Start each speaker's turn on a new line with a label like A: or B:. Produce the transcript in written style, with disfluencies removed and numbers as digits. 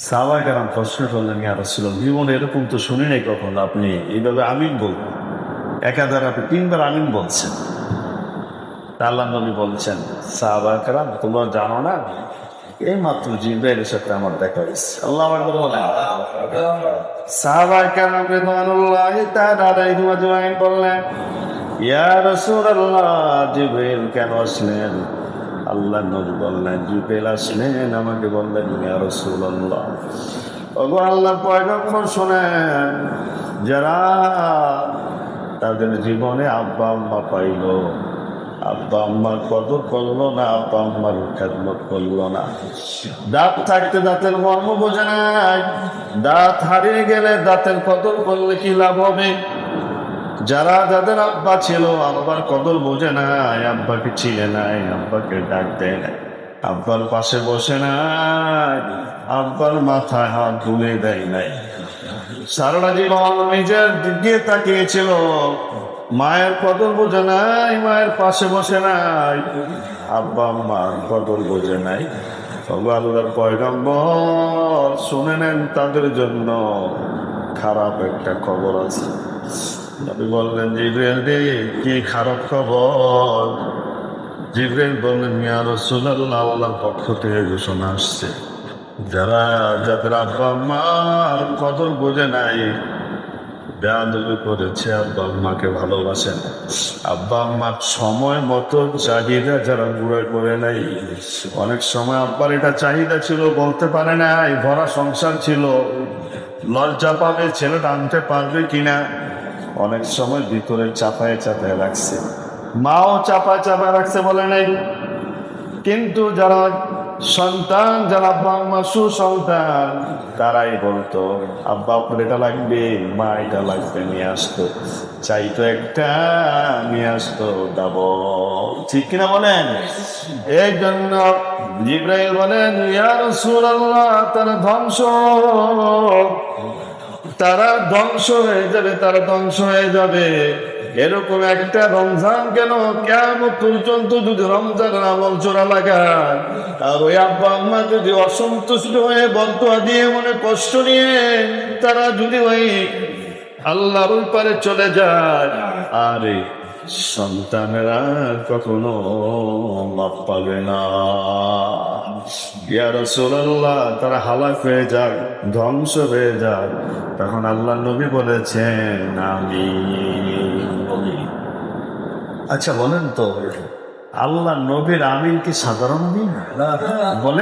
A: সাহাবায়ে কেরাম প্রশ্ন করলেন, ইয়া রাসূলুল্লাহ, জীবনে এরকম তো শুনি নাই কখনো আপনি এইভাবে আমিন বলবেন। একাধারে আপনি ৩ বার আমিন বলছেন। তা আল্লাহর নবী বলছেন, সাহাবায়ে কেরাম তোমরা জানো না, এই মাত্র জিবরাইলের সাথে আমার দেখা হয়েছে। আল্লাহু আকবার বলেন। সাহাবায়ে কেরাম রিদওয়ানুল্লাহি তাআলা আলাইহিম আজমাইন বললেন, ইয়া রাসূলুল্লাহ, জিবরাইল কেন আসলেন? আল্লাহর নবী বললেন, জিবরাইল আসলেন আমাকে বললেন, ইয়া রাসূলুল্লাহ, ওগো আল্লাহর পয়গম্বর শোনেন, যারা তাদের জীবনে আব্বা আম্মা পাইল, আব্বা আম্মার কদর করলো না, আব্বা আম্মার খেদমত করলো না, দাঁত থাকতে দাঁতের মর্ম বোঝে নাই, দাঁত হারিয়ে গেলে দাঁতের কদর করলে কি লাভ হবে? যারা যাদের আব্বা ছিল আব্বার কদর বোঝে নাই, আব্বাকে চিনে নাই, আব্বাকে ডাক দেয় নাই, আব্বার পাশে বসে নাই, আব্বার মাথায় হাত তুলে দেয় নাই, সারাটা জীবন নিজের দিকে তাকিয়েছিল, মায়ের কদর বোঝে নাই, মায়ের পাশে বসে নাই, আব্বা আম্মার কদর বোঝে নাই। আল্লাহর পয়গম্বর শুনে নেন, তাদের জন্য খারাপ একটা খবর আছে। নবী বললেন, জিবরাইল রে, কি খারাপ খবর? জিবরাইল বললেন, ইয়া রাসূলুল্লাহ, আল্লাহর পক্ষ থেকে ঘোষণা আসছে, যাদের আব্বা আম্মার কদর বোঝে নাই, বেয়াদবি করেছে, আব্বা আম্মাকে ভালোবাসেন, আব্বা আম্মার সময় মতো চাহিদা যারা পুরো করে নাই, অনেক সময় আব্বার এটা চাহিদা ছিল বলতে পারে নাই, ভরা সংসার ছিল, লজ্জা পাবে ছেলেটা আনতে পারবে কিনা, অনেক সময় ভিতরে চাপায় চাপায় রাখছে, মাও চাপায় চাপায় রাখছে বলে নাই। কিন্তু যারা সন্তান, যারা আব্বা আম্মা সুসন্তান, তারাই বলতো, আব্বা আপনার এটা লাগবে, মা এটা লাগবে, নিয়ে আসতো, চাইতো একটা, নিয়ে আসতো ডাবল। ঠিক কিনা বলেন? এই জন্য জিবরাইল বলেন, ইয়া রাসূলুল্লাহ, তারা ধ্বংস হয়ে যাবে, তারা ধ্বংস হয়ে যাবে। এরকম একটা রমজান কেন, কিয়ামত পর্যন্ত যদি রমজানের আমল জোড়া লাগায়, আর ওই আব্বা আম্মা যদি অসন্তুষ্ট হয়ে বদদুয়া দিয়ে, মনে কষ্ট নিয়ে তারা যদি ওই আল্লাহর ওই পারে চলে যায়, আরে সন্তানেরা কখনো মাপ পাবে না। ইয়া রাসূলুল্লাহ, তারা হালাক হয়ে যাক, ধ্বংস হয়ে যাক, তখন আল্লাহ নবী বলেছেন আমিন। আচ্ছা বলেন তো, আল্লাহ নবীর আমিন কি সাধারণ আমিন? বলেন।